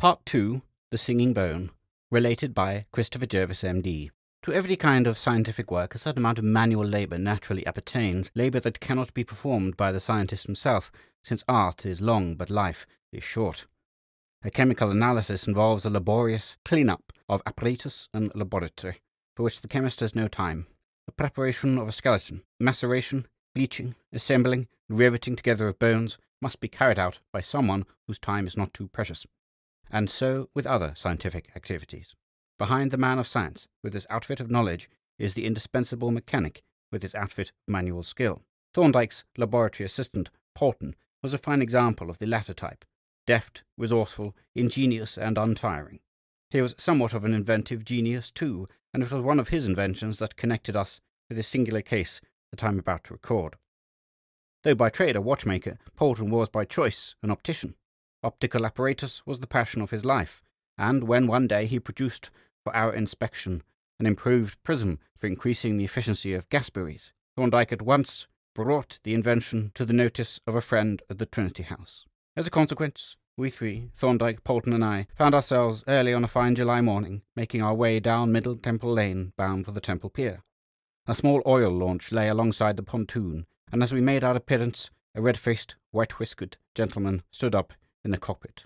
Part 2, The Singing Bone, related by Christopher Jervis, M.D. To every kind of scientific work, a certain amount of manual labour naturally appertains, labour that cannot be performed by the scientist himself, since art is long but life is short. A chemical analysis involves a laborious clean-up of apparatus and laboratory, for which the chemist has no time. The preparation of a skeleton, maceration, bleaching, assembling, and riveting together of bones must be carried out by someone whose time is not too precious. And so with other scientific activities. Behind the man of science, with his outfit of knowledge, is the indispensable mechanic, with his outfit of manual skill. Thorndyke's laboratory assistant, Porton, was a fine example of the latter type, deft, resourceful, ingenious, and untiring. He was somewhat of an inventive genius, too, and it was one of his inventions that connected us with the singular case that I am about to record. Though by trade a watchmaker, Porton was by choice an optician. Optical apparatus was the passion of his life, and when one day he produced for our inspection an improved prism for increasing the efficiency of gasberries, Thorndyke at once brought the invention to the notice of a friend at the Trinity House. As a consequence, we three, Thorndyke, Porton, and I, found ourselves early on a fine July morning, making our way down Middle Temple Lane, bound for the Temple Pier. A small oil launch lay alongside the pontoon, and as we made our appearance, a red-faced, white-whiskered gentleman stood up in the cockpit.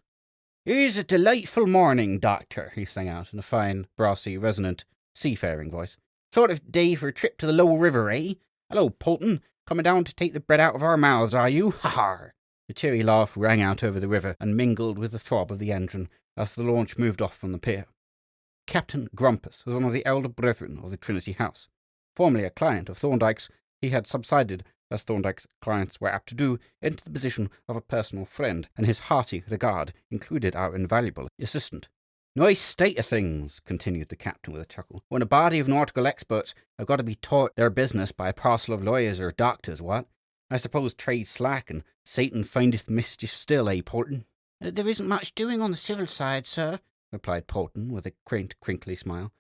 "Here's a delightful morning, Doctor," he sang out in a fine, brassy, resonant, seafaring voice. "Sort of day for a trip to the low river, eh? Hello, Porton. Coming down to take the bread out of our mouths, are you? Ha-ha!" The cheery laugh rang out over the river and mingled with the throb of the engine as the launch moved off from the pier. Captain Grumpus was one of the elder brethren of the Trinity House. Formerly a client of Thorndyke's, he had subsided, as Thorndyke's clients were apt to do, into the position of a personal friend, and his hearty regard included our invaluable assistant. "Nice state of things," continued the captain with a chuckle, "when a body of nautical experts have got to be taught their business by a parcel of lawyers or doctors, what? I suppose trade's slack, and Satan findeth mischief still, eh, Porton?" "There isn't much doing on the civil side, sir," replied Porton, with a quaint, crinkly smile.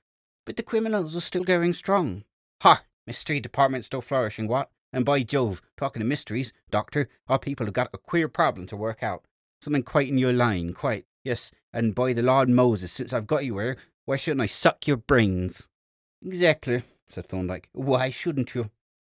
"But the criminals are still going strong." "Ha! Mystery department still flourishing, what? And by Jove, talking of mysteries, Doctor, our people have got a queer problem to work out. Something quite in your line, quite. Yes, and by the Lord Moses, since I've got you here, why shouldn't I suck your brains?" "Exactly," said Thorndyke. "Why shouldn't you?"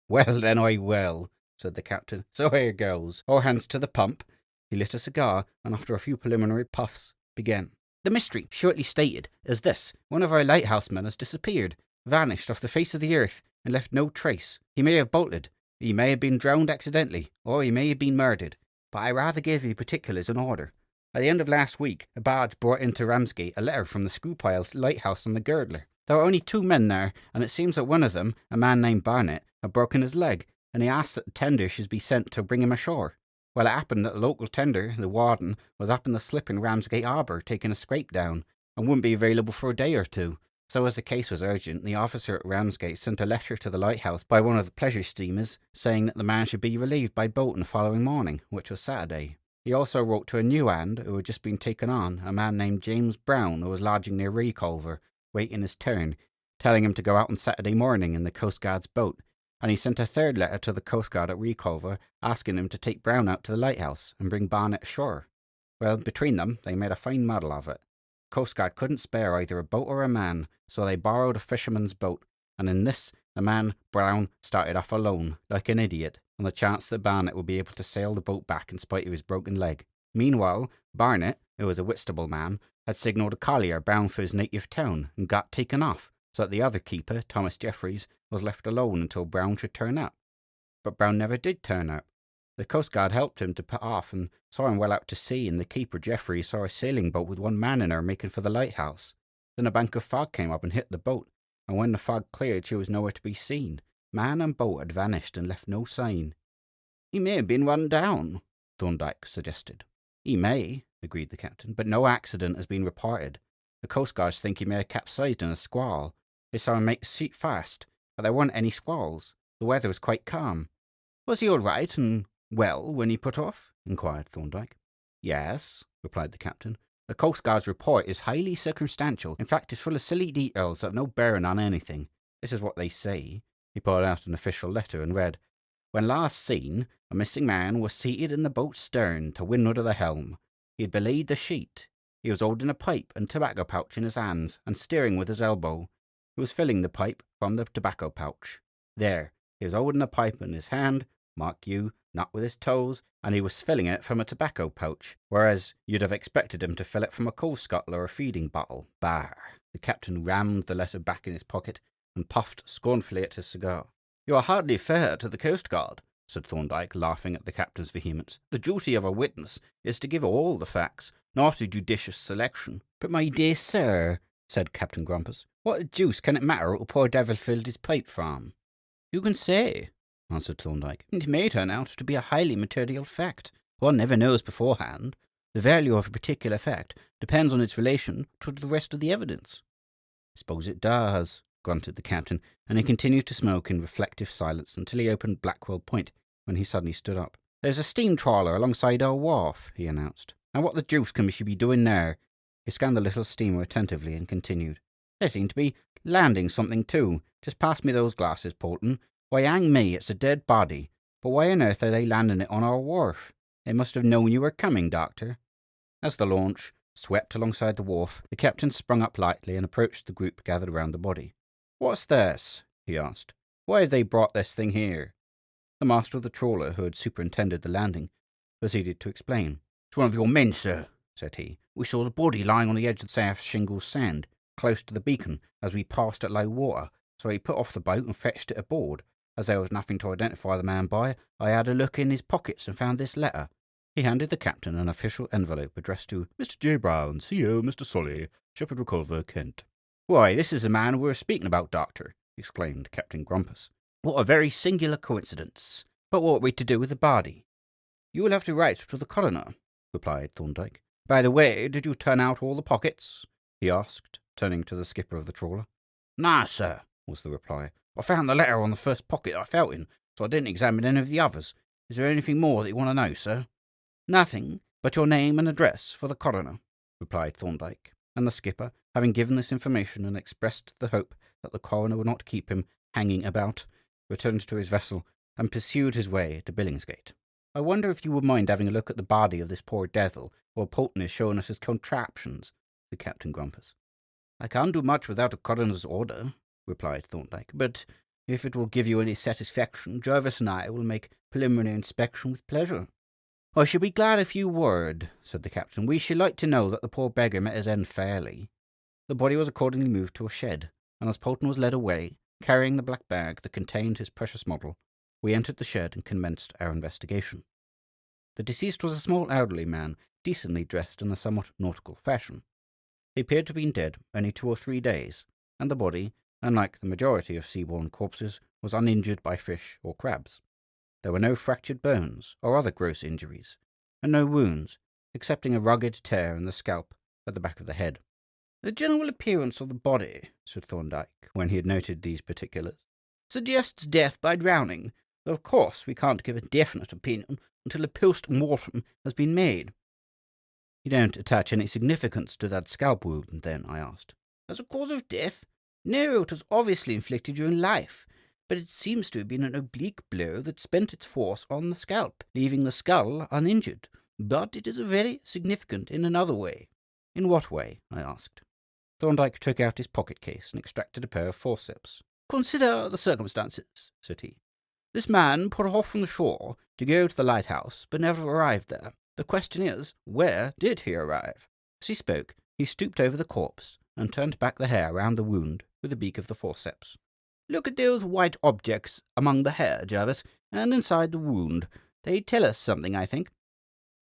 "Well, then I will," said the captain. "So here goes. All hands to the pump." He lit a cigar, and after a few preliminary puffs, began. "The mystery, shortly stated, is this. One of our lighthouse men has disappeared, vanished off the face of the earth, and left no trace. He may have bolted. He may have been drowned accidentally, or he may have been murdered, but I rather give the particulars in order. At the end of last week, a barge brought into Ramsgate a letter from the Screwpile lighthouse on the Girdler. There were only 2 men there, and it seems that one of them, a man named Barnett, had broken his leg, and he asked that the tender should be sent to bring him ashore. Well, it happened that the local tender, the warden, was up in the slip in Ramsgate Harbour taking a scrape down, and wouldn't be available for a day or 2. So as the case was urgent, the officer at Ramsgate sent a letter to the lighthouse by one of the pleasure steamers, saying that the man should be relieved by boat on the following morning, which was Saturday. He also wrote to a new hand who had just been taken on, a man named James Brown, who was lodging near Reculver, waiting his turn, telling him to go out on Saturday morning in the Coast Guard's boat, and he sent a third letter to the Coast Guard at Reculver, asking him to take Brown out to the lighthouse and bring Barnett ashore. Well, between them, they made a fine model of it. Coast Guard couldn't spare either a boat or a man, so they borrowed a fisherman's boat, and in this the man, Brown, started off alone, like an idiot, on the chance that Barnett would be able to sail the boat back in spite of his broken leg. Meanwhile, Barnett, who was a Whitstable man, had signalled a collier bound for his native town, and got taken off, so that the other keeper, Thomas Jeffries, was left alone until Brown should turn up. But Brown never did turn up. The Coast Guard helped him to put off and saw him well out to sea, and the keeper, Jeffries, saw a sailing boat with 1 man in her making for the lighthouse. Then a bank of fog came up and hit the boat, and when the fog cleared she was nowhere to be seen. Man and boat had vanished and left no sign. "He may have been run down," Thorndyke suggested. "He may," agreed the captain, "but no accident has been reported. The Coast Guards think he may have capsized in a squall. They saw him make the sheet fast, but there weren't any squalls. The weather was quite calm." "Was he all right and well when he put off?" inquired Thorndyke. "Yes," replied the captain. "The Coast Guard's report is highly circumstantial. In fact, it's full of silly details that have no bearing on anything. This is what they say." He pulled out an official letter and read, "When last seen, a missing man was seated in the boat's stern to windward of the helm. He had belayed the sheet. He was holding a pipe and tobacco pouch in his hands and steering with his elbow. He was filling the pipe from the tobacco pouch. There, he was holding a pipe in his hand, mark you, not with his toes, and he was filling it from a tobacco pouch, whereas you'd have expected him to fill it from a coal scuttle or a feeding bottle. Bah! The captain rammed the letter back in his pocket and puffed scornfully at his cigar. "You are hardly fair to the Coast Guard," said Thorndyke, laughing at the captain's vehemence. "The duty of a witness is to give all the facts, not a judicious selection." "But, my dear sir," said Captain Grumpus, "what the deuce can it matter what the poor devil filled his pipe from?" "Who can say?" answered Thorndyke. "It may turn out to be a highly material fact. One never knows beforehand. The value of a particular fact depends on its relation to the rest of the evidence." "I suppose it does," grunted the captain, and he continued to smoke in reflective silence until he opened Blackwell Point, when he suddenly stood up. "There's a steam trawler alongside our wharf," he announced. "Now what the deuce can she be doing there?" He scanned the little steamer attentively and continued. "They seem to be landing something too. Just pass me those glasses, Polton. Why, hang me, it's a dead body. But why on earth are they landing it on our wharf? They must have known you were coming, Doctor." As the launch swept alongside the wharf, the captain sprung up lightly and approached the group gathered around the body. "What's this?" he asked. "Why have they brought this thing here?" The master of the trawler, who had superintended the landing, proceeded to explain. "It's one of your men, sir," said he. "We saw the body lying on the edge of the South Shingle Sand, close to the beacon, as we passed at low water, so he put off the boat and fetched it aboard. As there was nothing to identify the man by, I had a look in his pockets and found this letter." He handed the captain an official envelope addressed to Mr. J. Brown, CO, Mr. Solly, Shepherd Reculver, Kent. "Why, this is the man we were speaking about, Doctor," exclaimed Captain Grumpus. "What a very singular coincidence. But what are we to do with the body?" "You will have to write to the coroner," replied Thorndyke. "By the way, did you turn out all the pockets?" he asked, turning to the skipper of the trawler. "No, sir," was the reply. "I found the letter on the first pocket I felt in, so I didn't examine any of the others. Is there anything more that you want to know, sir?" "Nothing but your name and address for the coroner," replied Thorndyke, and the skipper, having given this information and expressed the hope that the coroner would not keep him hanging about, returned to his vessel and pursued his way to Billingsgate. "I wonder if you would mind having a look at the body of this poor devil, while Polton is showing us his contraptions," said Captain Grumpus. "I can't do much without a coroner's order," replied Thorndyke, "but if it will give you any satisfaction, Jervis and I will make preliminary inspection with pleasure." "I should be glad if you would," said the captain. "We should like to know that the poor beggar met his end fairly." The body was accordingly moved to a shed, and as Polton was led away, carrying the black bag that contained his precious model, we entered the shed and commenced our investigation. The deceased was a small elderly man, decently dressed in a somewhat nautical fashion. He appeared to have been dead only 2 or 3 days, and the body, unlike the majority of sea-borne corpses, was uninjured by fish or crabs. There were no fractured bones or other gross injuries, and no wounds, excepting a rugged tear in the scalp at the back of the head. "The general appearance of the body," said Thorndyke, when he had noted these particulars, "suggests death by drowning, though of course we can't give a definite opinion until a post-mortem has been made." "You don't attach any significance to that scalp wound, then?" I asked. "As a cause of death? No, it was obviously inflicted during life, but it seems to have been an oblique blow that spent its force on the scalp, leaving the skull uninjured. But it is very significant in another way." "In what way?" I asked. Thorndyke took out his pocket-case and extracted a pair of forceps. "Consider the circumstances," said he. "This man put off from the shore to go to the lighthouse, but never arrived there. The question is, where did he arrive?" As he spoke, he stooped over the corpse and turned back the hair round the wound with the beak of the forceps. "Look at those white objects among the hair, Jervis, and inside the wound. They tell us something, I think."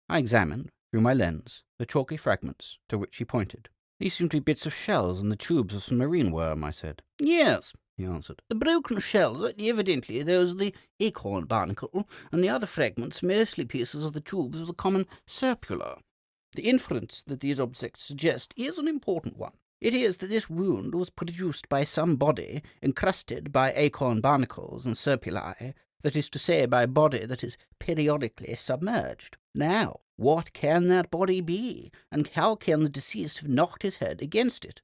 I examined, through my lens, the chalky fragments to which he pointed. "These seem to be bits of shells and the tubes of some marine worm," I said. "Yes," he answered. "The broken shells are evidently those of the acorn barnacle, and the other fragments mostly pieces of the tubes of the common serpula. The inference that these objects suggest is an important one. It is that this wound was produced by some body encrusted by acorn barnacles and serpulae, that is to say, by a body that is periodically submerged. Now, what can that body be, and how can the deceased have knocked his head against it?"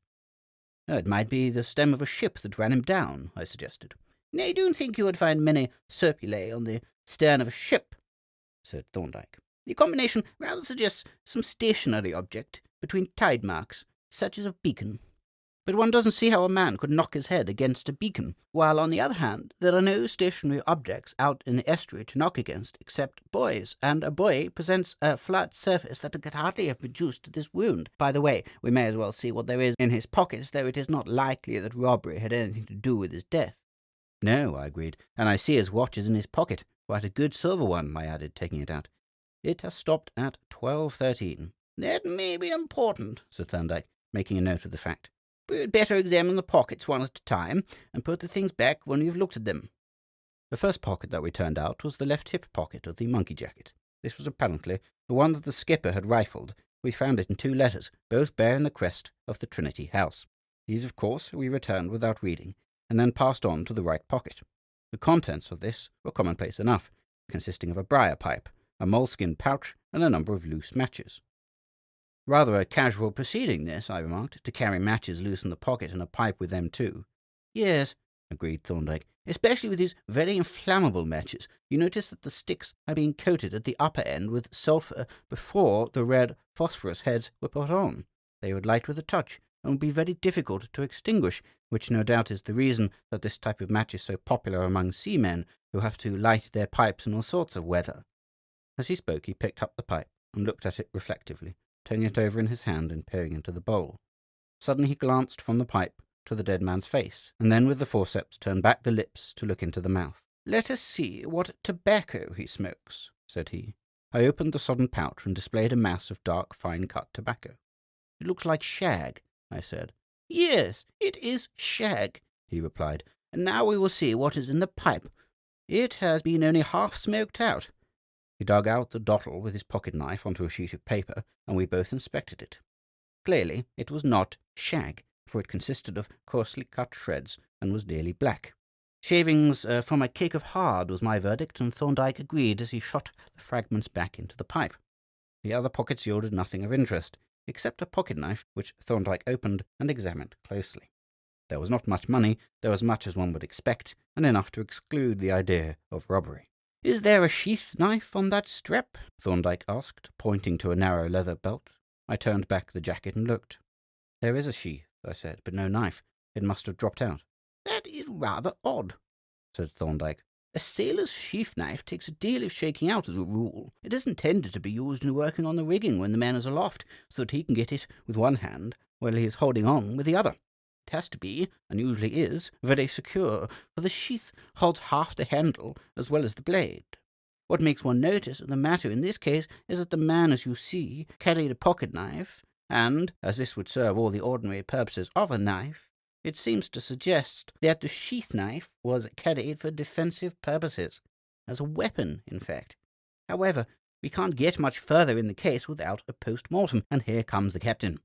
"It might be the stem of a ship that ran him down," I suggested. "I don't think you would find many serpulae on the stern of a ship," said Thorndyke. "The combination rather suggests some stationary object, between tide marks, such as a beacon. But one doesn't see how a man could knock his head against a beacon, while, on the other hand, there are no stationary objects out in the estuary to knock against except buoys, and a buoy presents a flat surface that could hardly have produced this wound. By the way, we may as well see what there is in his pockets, though it is not likely that robbery had anything to do with his death. No, I agreed, and I see his watch is in his pocket. Quite a good silver one, I added, taking it out. It has stopped at 12:13. That may be important, said Thorndyke, making a note of the fact. We had better examine the pockets one at a time, and put the things back when we've looked at them. The first pocket that we turned out was the left hip pocket of the monkey jacket. This was apparently the one that the skipper had rifled. We found it in 2 letters, both bearing the crest of the Trinity House. These, of course, we returned without reading, and then passed on to the right pocket. The contents of this were commonplace enough, consisting of a briar pipe, a moleskin pouch, and a number of loose matches. Rather a casual proceeding, this, I remarked, to carry matches loose in the pocket and a pipe with them too. Yes, agreed Thorndyke, especially with these very inflammable matches. You notice that the sticks are being coated at the upper end with sulphur before the red phosphorus heads were put on. They would light with a touch, and would be very difficult to extinguish, which no doubt is the reason that this type of match is so popular among seamen, who have to light their pipes in all sorts of weather. As he spoke, he picked up the pipe and looked at it reflectively, turning it over in his hand and peering into the bowl. Suddenly he glanced from the pipe to the dead man's face, and then with the forceps turned back the lips to look into the mouth. "Let us see what tobacco he smokes," said he. I opened the sodden pouch and displayed a mass of dark, fine-cut tobacco. "It looks like shag," I said. "Yes, it is shag," he replied. "And now we will see what is in the pipe. It has been only half smoked out." He dug out the dottle with his pocket-knife onto a sheet of paper, and we both inspected it. Clearly, it was not shag, for it consisted of coarsely cut shreds and was nearly black. "Shavings from a cake of hard," was my verdict, and Thorndyke agreed as he shot the fragments back into the pipe. The other pockets yielded nothing of interest, except a pocket-knife, which Thorndyke opened and examined closely. There was not much money, though as much as one would expect, and enough to exclude the idea of robbery. "Is there a sheath-knife on that strap?" Thorndyke asked, pointing to a narrow leather belt. I turned back the jacket and looked. "There is a sheath," I said, "but no knife. It must have dropped out." "That is rather odd," said Thorndyke. "A sailor's sheath-knife takes a deal of shaking out as a rule. It is intended to be used in working on the rigging when the man is aloft, so that he can get it with one hand while he is holding on with the other. It has to be, and usually is, very secure, for the sheath holds half the handle as well as the blade. What makes one notice the matter in this case is that the man, as you see, carried a pocket-knife, and, as this would serve all the ordinary purposes of a knife, it seems to suggest that the sheath-knife was carried for defensive purposes, as a weapon, in fact. However, we can't get much further in the case without a post-mortem, and here comes the captain."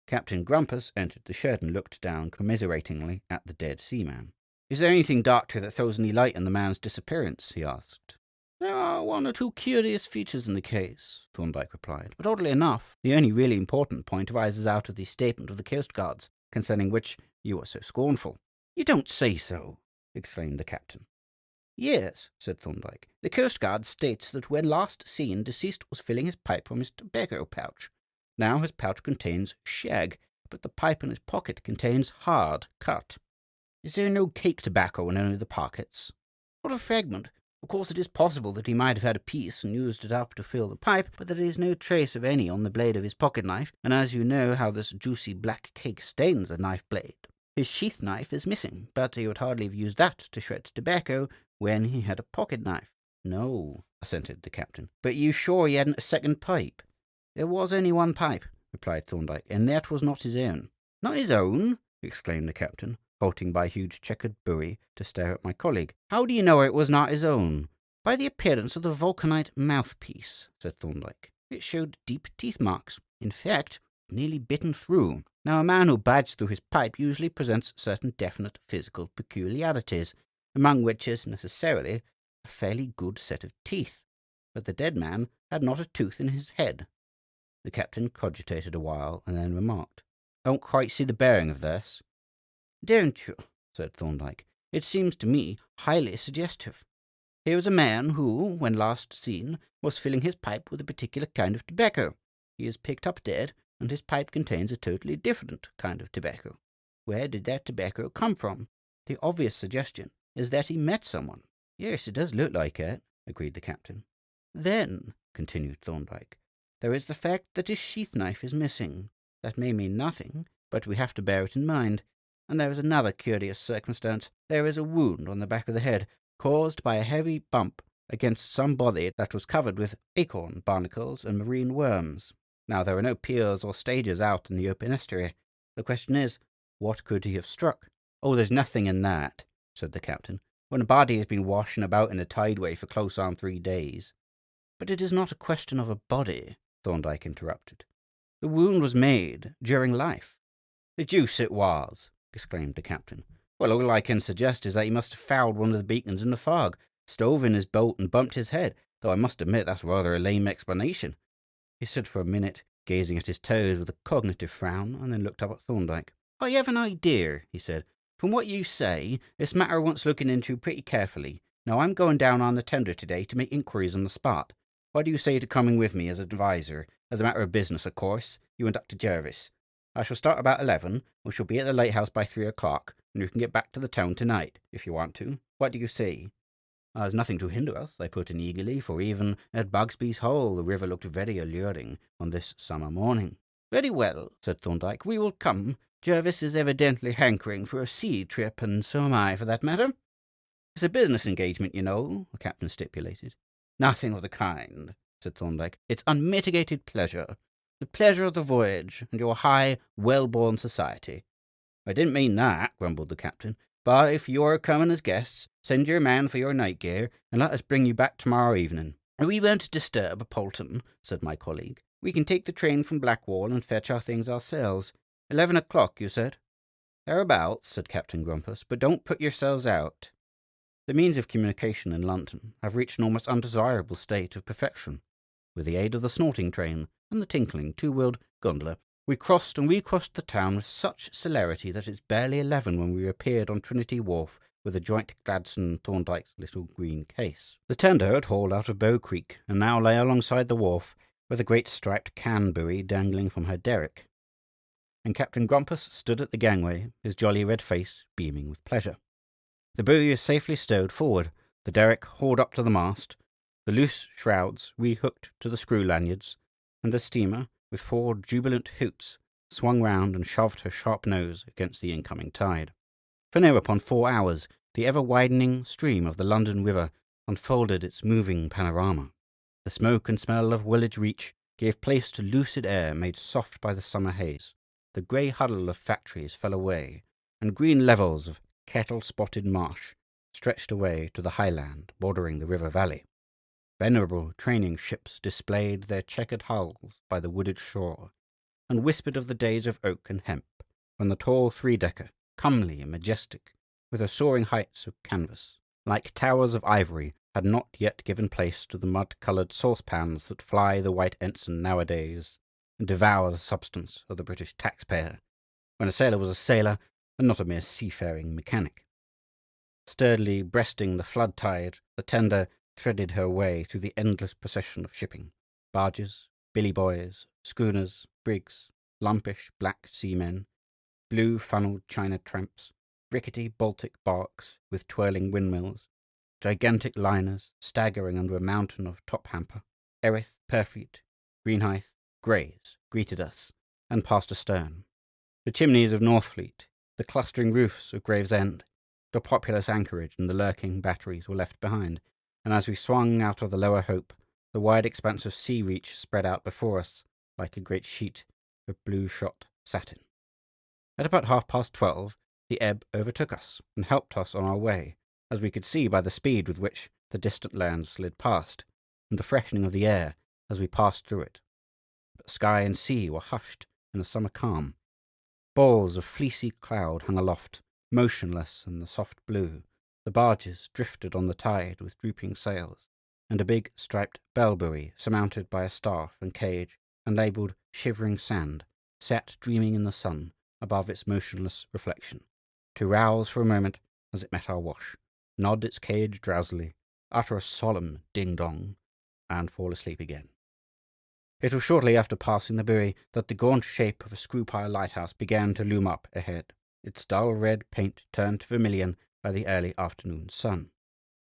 Captain Grumpus entered the shed and looked down commiseratingly at the dead seaman. "Is there anything, Doctor, that throws any light on the man's disappearance?" he asked. "There are 1 or 2 curious features in the case," Thorndyke replied, "but oddly enough, the only really important point arises out of the statement of the coastguards, concerning which you are so scornful." "You don't say so!" exclaimed the captain. "Yes," said Thorndyke. "The coastguard states that when last seen, deceased was filling his pipe from his tobacco pouch. Now his pouch contains shag, but the pipe in his pocket contains hard cut. Is there no cake tobacco in any of the pockets?" "Not a fragment. Of course it is possible that he might have had a piece and used it up to fill the pipe, but there is no trace of any on the blade of his pocket-knife, and as you know how this juicy black cake stains the knife-blade. His sheath-knife is missing, but he would hardly have used that to shred tobacco when he had a pocket-knife." "No," assented the captain. "But you sure he hadn't a second pipe?" "There was only one pipe," replied Thorndyke, "and that was not his own." "Not his own?" exclaimed the captain, halting by a huge checkered buoy to stare at my colleague. "How do you know it was not his own?" "By the appearance of the vulcanite mouthpiece," said Thorndyke. "It showed deep teeth marks. In fact, nearly bitten through. Now, a man who bites through his pipe usually presents certain definite physical peculiarities, among which is necessarily a fairly good set of teeth. But the dead man had not a tooth in his head." The captain cogitated a while, and then remarked, "I don't quite see the bearing of this." "Don't you?" said Thorndyke. "It seems to me highly suggestive. Here is a man who, when last seen, was filling his pipe with a particular kind of tobacco. He is picked up dead, and his pipe contains a totally different kind of tobacco. Where did that tobacco come from? The obvious suggestion is that he met someone." "Yes, it does look like it," agreed the captain. "Then," continued Thorndyke, "there is the fact that his sheath knife is missing. That may mean nothing, but we have to bear it in mind. And there is another curious circumstance. There is a wound on the back of the head, caused by a heavy bump against some body that was covered with acorn barnacles and marine worms. Now, there are no piers or stages out in the open estuary. The question is, what could he have struck?" "Oh, there's nothing in that," said the captain, "when a body has been washing about in a tideway for close on 3 days. "But it is not a question of a body," Thorndyke interrupted. "The wound was made during life." "The deuce it was!" exclaimed the captain. "Well, all I can suggest is that he must have fouled one of the beacons in the fog, stove in his boat, and bumped his head, though I must admit that's rather a lame explanation." He stood for a minute, gazing at his toes with a cognitive frown, and then looked up at Thorndyke. "I have an idea," he said. "From what you say, this matter wants looking into pretty carefully. Now, I'm going down on the tender today to make inquiries on the spot. What do you say to coming with me as adviser? As a matter of business, of course, you and Dr. Jervis. I shall start about 11. We shall be at the lighthouse by 3 o'clock, and you can get back to the town tonight, if you want to. What do you say?" "There's nothing to hinder us," I put in eagerly, for even at Bugsby's Hole the river looked very alluring on this summer morning. "Very well," said Thorndyke. "We will come. Jervis is evidently hankering for a sea trip, and so am I, for that matter." "It's a business engagement, you know," the captain stipulated. "Nothing of the kind," said Thorndyke. "It's unmitigated pleasure. The pleasure of the voyage, and your high, well-born society." "I didn't mean that," grumbled the captain. "But if you're coming as guests, send your man for your night gear, and let us bring you back tomorrow evening." "We won't disturb Polton," said my colleague. "We can take the train from Blackwall and fetch our things ourselves. 11 o'clock, you said?" "Thereabouts," said Captain Grumpus, "but don't put yourselves out." The means of communication in London have reached an almost undesirable state of perfection. With the aid of the snorting train and the tinkling two-wheeled gondola, we crossed and recrossed the town with such celerity that it's barely 11 when we appeared on Trinity Wharf with the joint Gladstone and Thorndyke's little green case. The tender had hauled out of Bow Creek and now lay alongside the wharf with a great striped can buoy dangling from her derrick, and Captain Grumpus stood at the gangway, his jolly red face beaming with pleasure. The buoy was safely stowed forward, the derrick hauled up to the mast, the loose shrouds rehooked to the screw lanyards, and the steamer, with 4 jubilant hoots, swung round and shoved her sharp nose against the incoming tide. For near upon 4 hours, the ever-widening stream of the London River unfolded its moving panorama. The smoke and smell of Woolwich Reach gave place to lucid air made soft by the summer haze. The grey huddle of factories fell away, and green levels of kettle-spotted marsh stretched away to the highland bordering the river valley. Venerable training ships displayed their checkered hulls by the wooded shore, and whispered of the days of oak and hemp, when the tall three-decker, comely and majestic, with her soaring heights of canvas, like towers of ivory, had not yet given place to the mud-coloured saucepans that fly the white ensign nowadays, and devour the substance of the British taxpayer, when a sailor was a sailor, and not a mere seafaring mechanic. Sturdily breasting the flood tide, the tender threaded her way through the endless procession of shipping, barges, billy-boys, schooners, brigs, lumpish black seamen, blue-funnelled China tramps, rickety Baltic barks with twirling windmills, gigantic liners staggering under a mountain of top-hamper. Erith, Purfleet, Greenhithe, Grays greeted us, and passed astern. The chimneys of Northfleet, the clustering roofs of Gravesend, the populous anchorage and the lurking batteries were left behind, and as we swung out of the Lower Hope, the wide expanse of sea reach spread out before us like a great sheet of blue-shot satin. At about 12:30, the ebb overtook us and helped us on our way, as we could see by the speed with which the distant land slid past, and the freshening of the air as we passed through it. But sky and sea were hushed in a summer calm. Balls of fleecy cloud hung aloft, motionless in the soft blue. The barges drifted on the tide with drooping sails, and a big striped bell buoy, surmounted by a staff and cage, and labelled Shivering Sand, sat dreaming in the sun above its motionless reflection, to rouse for a moment as it met our wash, nod its cage drowsily, utter a solemn ding-dong, and fall asleep again. It was shortly after passing the buoy that the gaunt shape of a screw-pile lighthouse began to loom up ahead, its dull red paint turned to vermilion by the early afternoon sun.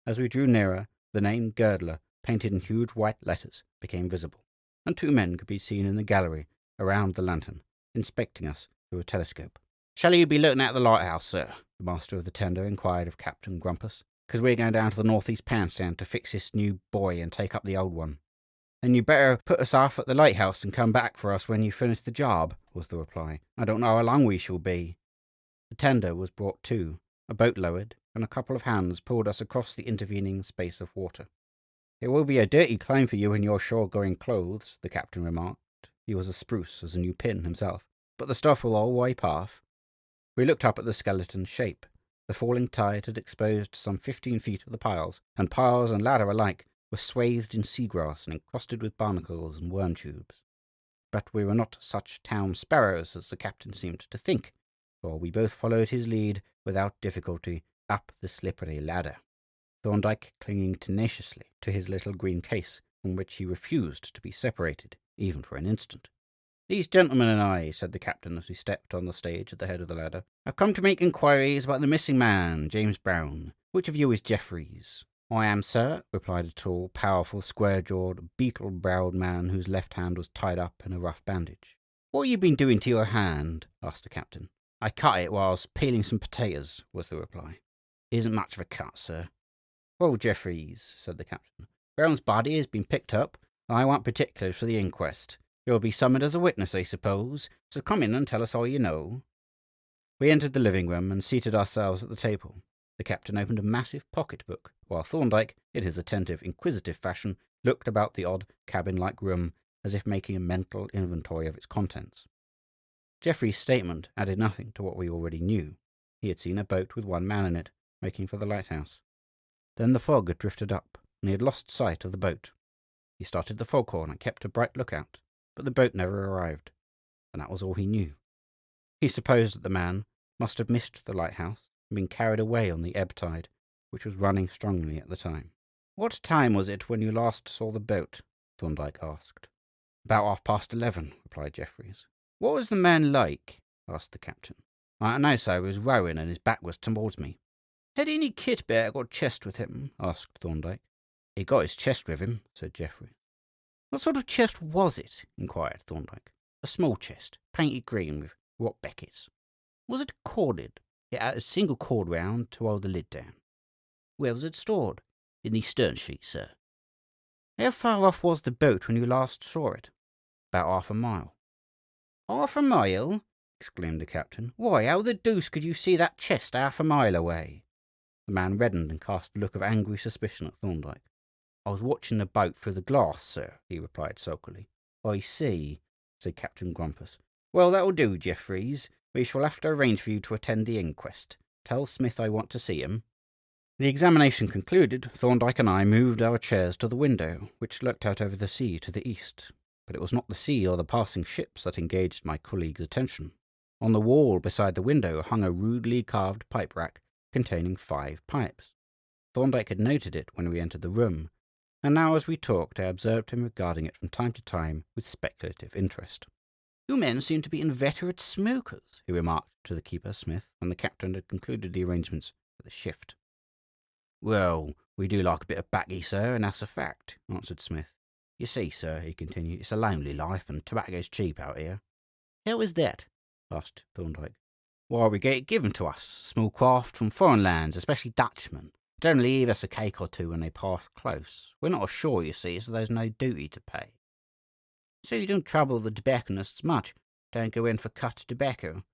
As we drew nearer, the name Girdler, painted in huge white letters, became visible, and 2 men could be seen in the gallery around the lantern, inspecting us through a telescope. "Shall you be looking at the lighthouse, sir?" the master of the tender inquired of Captain Grumpus. "'Cause we're going down to the northeast Poundstand to fix this new buoy and take up the old one." "Then you better put us off at the lighthouse and come back for us when you finish the job," was the reply. "I don't know how long we shall be." The tender was brought to, a boat lowered, and a couple of hands pulled us across the intervening space of water. "It will be a dirty climb for you in your shore-going clothes," the captain remarked. He was as spruce as a new pin himself. "But the stuff will all wipe off." We looked up at the skeleton's shape. The falling tide had exposed some 15 feet of the piles, and piles and ladder alike were swathed in seagrass and encrusted with barnacles and worm tubes. But we were not such town sparrows as the captain seemed to think, for we both followed his lead without difficulty up the slippery ladder, Thorndyke clinging tenaciously to his little green case, from which he refused to be separated, even for an instant. "These gentlemen and I," said the captain as we stepped on the stage at the head of the ladder, "have come to make inquiries about the missing man, James Brown. Which of you is Jeffries?" "I am, sir," replied a tall, powerful, square-jawed, beetle-browed man whose left hand was tied up in a rough bandage. "What have you been doing to your hand?" asked the captain. "I cut it while I was peeling some potatoes," was the reply. "It isn't much of a cut, sir." "Well, Jeffries," said the captain, "Brown's body has been picked up, and I want particulars for the inquest. You'll be summoned as a witness, I suppose, so come in and tell us all you know." We entered the living room and seated ourselves at the table. The captain opened a massive pocket-book, while Thorndyke, in his attentive, inquisitive fashion, looked about the odd cabin-like room as if making a mental inventory of its contents. Jeffrey's statement added nothing to what we already knew. He had seen a boat with 1 man in it, making for the lighthouse. Then the fog had drifted up, and he had lost sight of the boat. He started the foghorn and kept a bright lookout, but the boat never arrived, and that was all he knew. He supposed that the man must have missed the lighthouse and been carried away on the ebb tide, which was running strongly at the time. "What time was it when you last saw the boat?" Thorndyke asked. "About 11:30, replied Jeffries. "What was the man like?" asked the captain. "I don't know, sir. He was rowing and his back was towards me." "Had any kit bag or chest with him?" asked Thorndyke. "He got his chest with him," said Jeffries. "What sort of chest was it?" inquired Thorndyke. "A small chest, painted green with rock beckets." "Was it corded?" "It had a single cord round to hold the lid down." "Where was it stored?" "In the stern sheets, sir." "How far off was the boat when you last saw it?" "About half a mile." "Half a mile?" exclaimed the captain. "Why, how the deuce could you see that chest half a mile away?" The man reddened and cast a look of angry suspicion at Thorndyke. "I was watching the boat through the glass, sir," he replied sulkily. "I see," said Captain Grumpus. "Well, that'll do, Jeffries. We shall have to arrange for you to attend the inquest. Tell Smith I want to see him." The examination concluded, Thorndyke and I moved our chairs to the window, which looked out over the sea to the east. But it was not the sea or the passing ships that engaged my colleague's attention. On the wall beside the window hung a rudely carved pipe rack containing 5 pipes. Thorndyke had noted it when we entered the room, and now as we talked I observed him regarding it from time to time with speculative interest. "You men seem to be inveterate smokers," he remarked to the keeper, Smith, when the captain had concluded the arrangements for the shift. "Well, we do like a bit of baccy, sir, and that's a fact," answered Smith. "You see, sir," he continued, "it's a lonely life, and tobacco's cheap out here." "How is that?" asked Thorndyke. "Why, we get it given to us, small craft from foreign lands, especially Dutchmen. Generally leave us a cake or 2 when they pass close. We're not ashore, you see, so there's no duty to pay." "So you don't trouble the tobacconists much? Don't go in for cut tobacco?"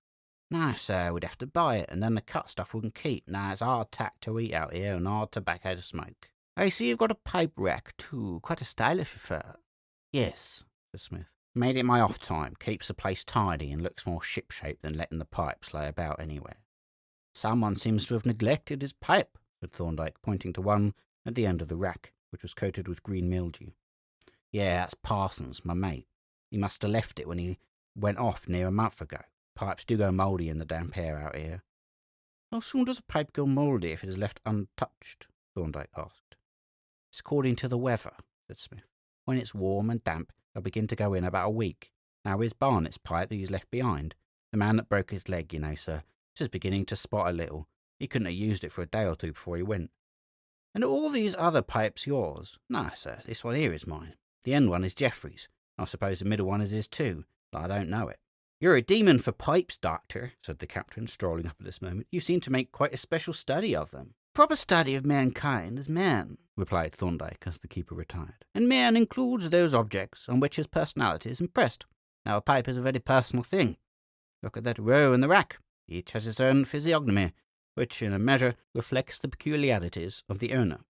"No, sir, we'd have to buy it, and then the cut stuff wouldn't keep. No, it's hard tack to eat out here, and hard tobacco to smoke." "I see you've got a pipe rack, too. Quite a stylish affair." "Yes," said Smith. "Made it my off time. Keeps the place tidy and looks more ship-shape than letting the pipes lay about anywhere." "Someone seems to have neglected his pipe," said Thorndyke, pointing to one at the end of the rack, which was coated with green mildew. "Yeah, that's Parsons, my mate. He must have left it when he went off near a month ago. Pipes do go mouldy in the damp air out here." "How soon does a pipe go mouldy if it is left untouched?" Thorndyke asked. "It's according to the weather," said Smith. "When it's warm and damp, They'll begin to go in about a week. Now, here's Barnett's pipe that he's left behind. The man that broke his leg, you know, sir. Just beginning to spot a little. He couldn't have used it for a day or two before he went. And are all these other pipes yours? No, sir, this one here is mine. The end one is Geoffrey's. I suppose the middle one is his too, but I don't know it. You're a demon for pipes, Doctor, said the captain, strolling up at this moment. You seem to make quite a special study of them. Proper study of mankind is man, replied Thorndyke as the keeper retired. And man includes those objects on which his personality is impressed. Now, a pipe is a very personal thing. Look at that row in the rack. Each has its own physiognomy, which in a measure reflects the peculiarities of the owner.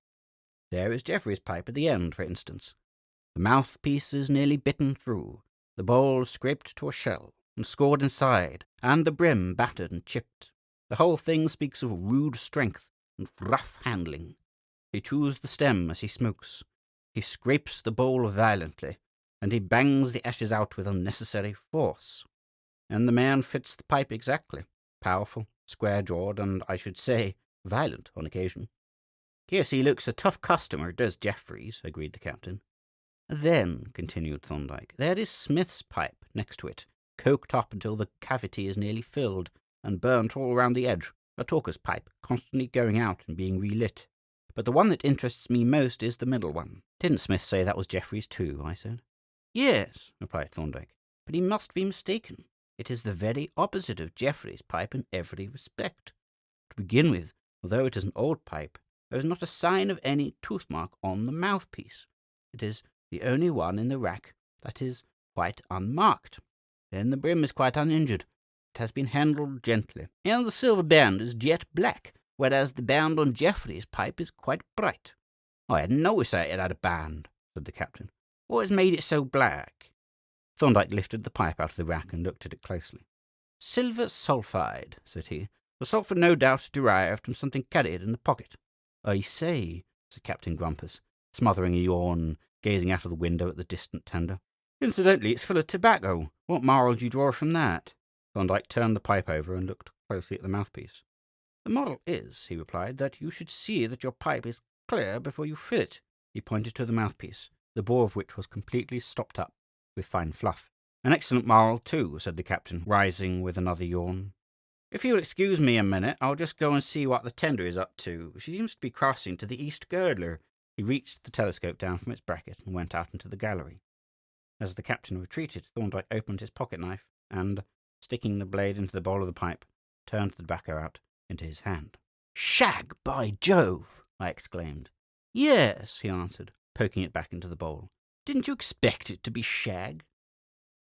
There is Geoffrey's pipe at the end, for instance. The mouthpiece is nearly bitten through, the bowl scraped to a shell, and scored inside, and the brim battered and chipped. The whole thing speaks of rude strength and rough handling. He chews the stem as he smokes. He scrapes the bowl violently, and he bangs the ashes out with unnecessary force. And the man fits the pipe exactly. Powerful, square-jawed, and, I should say, violent on occasion. Yes, he looks a tough customer, does Jeffreys, agreed the captain. Then, continued Thorndyke, there is Smith's pipe next to it, coked up until the cavity is nearly filled, and burnt all round the edge, a talker's pipe, constantly going out and being relit. But the one that interests me most is the middle one. Didn't Smith say that was Jeffreys too? I said. Yes, replied Thorndyke, but he must be mistaken. It is the very opposite of Jeffreys' pipe in every respect. To begin with, although it is an old pipe, there is not a sign of any tooth mark on the mouthpiece. It is the only one in the rack that is quite unmarked. Then the brim is quite uninjured. It has been handled gently. And the silver band is jet black, whereas the band on Jeffreys' pipe is quite bright. I hadn't noticed that it had a band, said the captain. What has made it so black? Thorndyke lifted the pipe out of the rack and looked at it closely. Silver sulphide, said he. The sulphur no doubt derived from something carried in the pocket. I say, said Captain Grumpus, smothering a yawn and gazing out of the window at the distant tender. Incidentally, it's full of tobacco. What moral do you draw from that? Thorndyke turned the pipe over and looked closely at the mouthpiece. The moral is, he replied, that you should see that your pipe is clear before you fill it. He pointed to the mouthpiece, the bore of which was completely stopped up with fine fluff. An excellent moral, too, said the captain, rising with another yawn. If you'll excuse me a minute, I'll just go and see what the tender is up to. She seems to be crossing to the east girdler. He reached the telescope down from its bracket and went out into the gallery. As the captain retreated, Thorndyke opened his pocket-knife and, sticking the blade into the bowl of the pipe, turned the tobacco out into his hand. Shag, by Jove! I exclaimed. Yes, he answered, poking it back into the bowl. Didn't you expect it to be shag?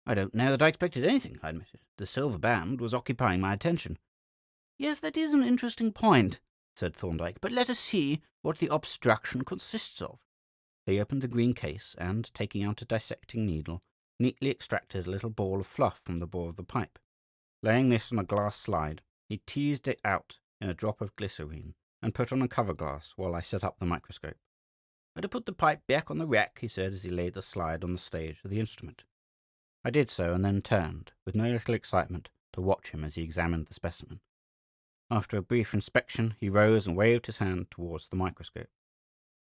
I don't know that I expected anything, I admitted. The silver band was occupying my attention. Yes, that is an interesting point, said Thorndyke, but let us see what the obstruction consists of. He opened the green case and, taking out a dissecting needle, neatly extracted a little ball of fluff from the bore of the pipe. Laying this on a glass slide, he teased it out in a drop of glycerine and put on a cover glass while I set up the microscope. To put the pipe back on the rack, he said as he laid the slide on the stage of the instrument. I did so and then turned, with no little excitement, to watch him as he examined the specimen. After a brief inspection, he rose and waved his hand towards the microscope.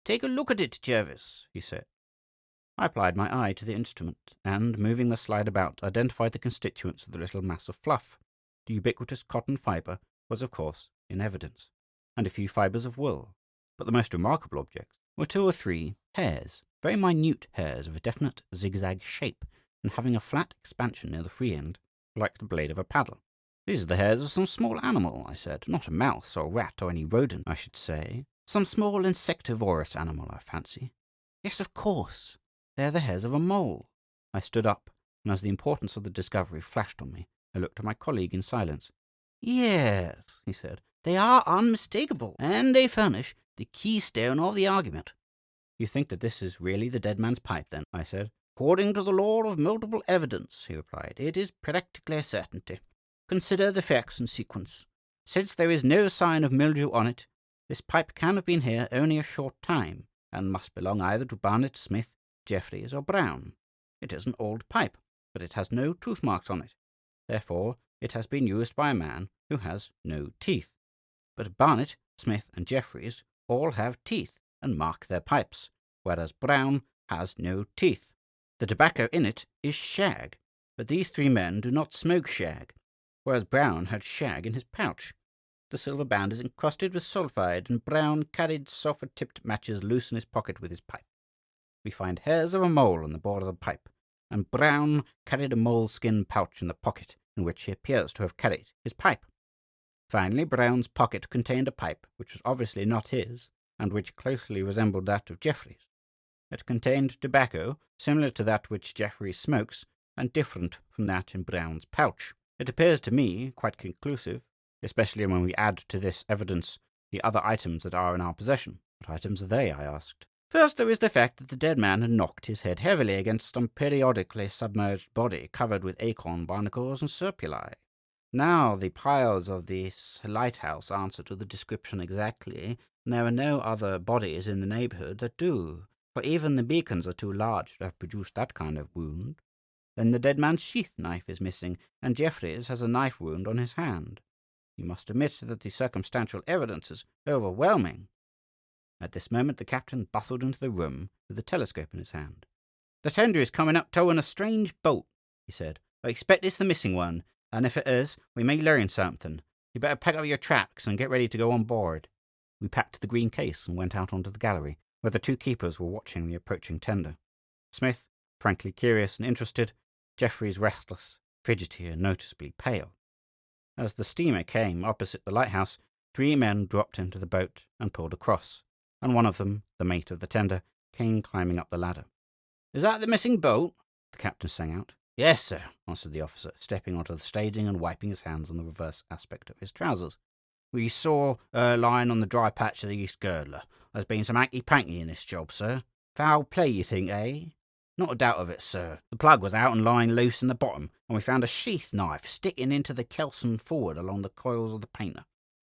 Take a look at it, Jervis, he said. I applied my eye to the instrument, and, moving the slide about, identified the constituents of the little mass of fluff. The ubiquitous cotton fibre was, of course, in evidence, and a few fibres of wool. But the most remarkable objects were 2 or 3 hairs, very minute hairs of a definite zigzag shape, and having a flat expansion near the free end, like the blade of a paddle. These are the hairs of some small animal, I said. Not a mouse or rat or any rodent, I should say. Some small insectivorous animal, I fancy. Yes, of course. They are the hairs of a mole. I stood up, and as the importance of the discovery flashed on me, I looked at my colleague in silence. Yes, he said, they are unmistakable, and they furnish the keystone of the argument. You think that this is really the dead man's pipe, then? I said. According to the law of multiple evidence, he replied, it is practically a certainty. Consider the facts in sequence. Since there is no sign of mildew on it, this pipe can have been here only a short time, and must belong either to Barnett, Smith, Jeffreys, or Brown. It is an old pipe, but it has no tooth marks on it. Therefore, it has been used by a man who has no teeth. But Barnett, Smith, and Jeffreys all have teeth and mark their pipes, whereas Brown has no teeth. The tobacco in it is shag, but these 3 men do not smoke shag, whereas Brown had shag in his pouch. The silver band is encrusted with sulphide, and Brown carried sulphur-tipped matches loose in his pocket with his pipe. We find hairs of a mole on the board of the pipe, and Brown carried a moleskin pouch in the pocket in which he appears to have carried his pipe. Finally, Brown's pocket contained a pipe which was obviously not his, and which closely resembled that of Jeffreys. It contained tobacco similar to that which Jeffreys smokes, and different from that in Brown's pouch. It appears to me quite conclusive, especially when we add to this evidence the other items that are in our possession. What items are they? I asked. First, there is the fact that the dead man had knocked his head heavily against some periodically submerged body covered with acorn barnacles and serpulae. Now, the piles of this lighthouse answer to the description exactly, and there are no other bodies in the neighbourhood that do, for even the beacons are too large to have produced that kind of wound. Then the dead man's sheath knife is missing, and Jeffreys has a knife wound on his hand. You must admit that the circumstantial evidence is overwhelming. At this moment the captain bustled into the room with the telescope in his hand. "The tender is coming up towing a strange boat," he said. "I expect it's the missing one, and if it is, we may learn something. You better pack up your traps and get ready to go on board." We packed the green case and went out onto the gallery, where the 2 keepers were watching the approaching tender. Smith, frankly curious and interested, Jeffreys restless, fidgety, and noticeably pale. As the steamer came opposite the lighthouse, 3 men dropped into the boat and pulled across, and one of them, the mate of the tender, came climbing up the ladder. "Is that the missing boat?" the captain sang out. "Yes, sir," answered the officer, stepping onto the staging and wiping his hands on the reverse aspect of his trousers. "We saw her lying on the dry patch of the east girdler. There's been some hanky-panky in this job, sir. Foul play, you think, eh?" "Not a doubt of it, sir. The plug was out and lying loose in the bottom, and we found a sheath knife sticking into the kelson forward along the coils of the painter.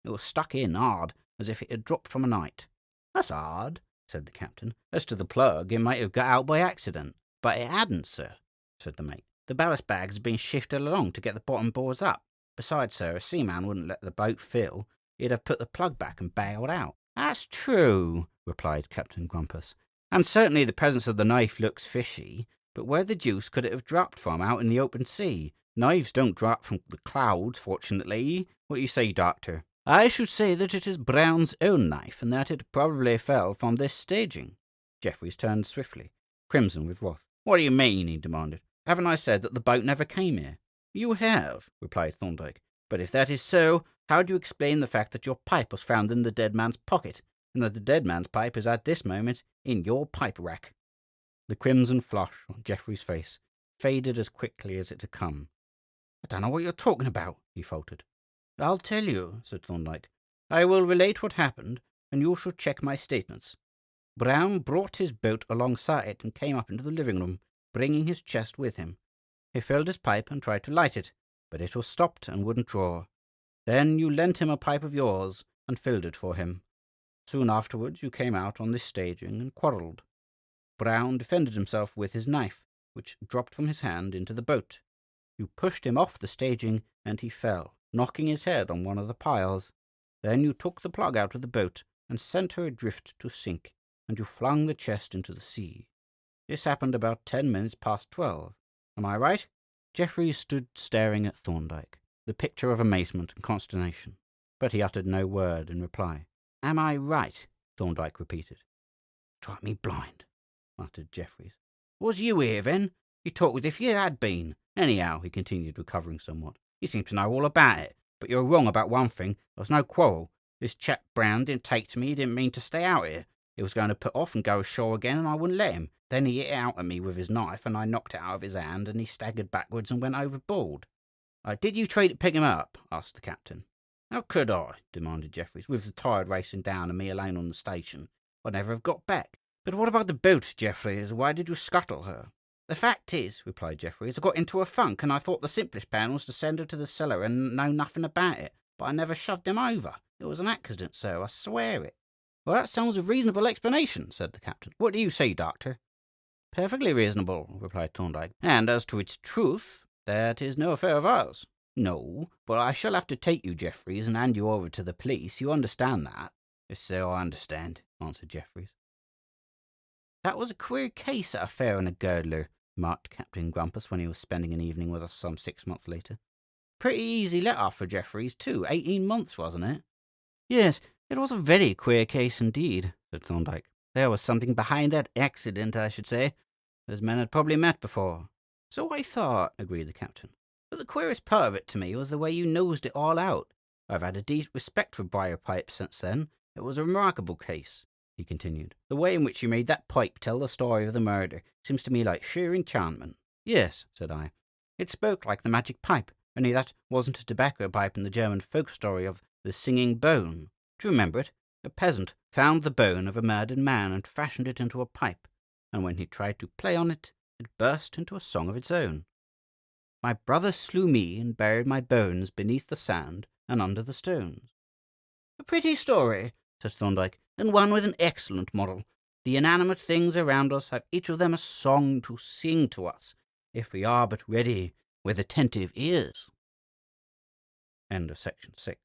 It was stuck in hard, as if it had dropped from a night." "That's hard," said the captain. "As to the plug, it might have got out by accident." "But it hadn't, sir," said the mate. "The ballast bags had been shifted along to get the bottom boards up. Besides, sir, a seaman wouldn't let the boat fill. He'd have put the plug back and bailed out." "That's true," replied Captain Grumpus. "And certainly the presence of the knife looks fishy. But where the deuce could it have dropped from out in the open sea? Knives don't drop from the clouds, fortunately. What do you say, Doctor?" "I should say that it is Brown's own knife, and that it probably fell from this staging." Jeffreys turned swiftly, crimson with wrath. "What do you mean?" he demanded. "Haven't I said that the boat never came here?" "You have," replied Thorndyke. "But if that is so, how do you explain the fact that your pipe was found in the dead man's pocket, and that the dead man's pipe is at this moment in your pipe rack?" The crimson flush on Jeffreys' face faded as quickly as it had come. "I don't know what you're talking about," he faltered. "I'll tell you," said Thorndyke. "I will relate what happened, and you shall check my statements. Brown brought his boat alongside and came up into the living room, bringing his chest with him. He filled his pipe and tried to light it, but it was stopped and wouldn't draw. Then you lent him a pipe of yours and filled it for him. Soon afterwards you came out on this staging and quarrelled. Brown defended himself with his knife, which dropped from his hand into the boat. You pushed him off the staging, and he fell, knocking his head on one of the piles. Then you took the plug out of the boat and sent her adrift to sink, and you flung the chest into the sea. This happened about 10 minutes past 12. Am I right?" Jeffreys stood staring at Thorndyke, the picture of amazement and consternation, but he uttered no word in reply. "Am I right?" Thorndyke repeated. "Strike me blind," muttered Jeffreys. "Was you here, then? You talk as if you had been. Anyhow," he continued, recovering somewhat, "you seem to know all about it. But you're wrong about one thing. There was no quarrel. This chap Brown didn't take to me. He didn't mean to stay out here. He was going to put off and go ashore again, and I wouldn't let him. Then he hit it out at me with his knife, and I knocked it out of his hand, and he staggered backwards and went overboard." "Did you try to pick him up?" asked the captain. "How could I?" demanded Jeffreys, "with the tide racing down and me alone on the station? I'd never have got back." "But what about the boat, Jeffreys? Why did you scuttle her?" "The fact is," replied Jeffreys, "I got into a funk, and I thought the simplest plan was to send her to the cellar and know nothing about it. But I never shoved him over. It was an accident, sir, I swear it." "Well, that sounds a reasonable explanation," said the captain. "What do you say, Doctor?" "Perfectly reasonable," replied Thorndyke. "And as to its truth, that is no affair of ours." "No, but I shall have to take you, Jeffreys, and hand you over to the police. You understand that?" "Yes, sir, I understand," answered Jeffreys. "That was a queer case, that affair on the girdler. remarked Captain Grumpus when he was spending an evening with us some 6 months later. Pretty easy let off for Jeffries, too. 18 months, wasn't it? Yes, it was a very queer case indeed, said Thorndyke. There was something behind that accident, I should say. Those men had probably met before. So I thought, agreed the captain. But the queerest part of it to me was the way you nosed it all out. I've had a deep respect for briar pipes since then. It was a remarkable case, he continued. The way in which you made that pipe tell the story of the murder seems to me like sheer enchantment. Yes, said I. It spoke like the magic pipe, only that wasn't a tobacco pipe in the German folk story of the singing bone. Do you remember it? A peasant found the bone of a murdered man and fashioned it into a pipe, and when he tried to play on it, it burst into a song of its own. My brother slew me and buried my bones beneath the sand and under the stones. A pretty story, said Thorndyke, and one with an excellent moral. The inanimate things around us have each of them a song to sing to us, if we are but ready with attentive ears. End of section 6.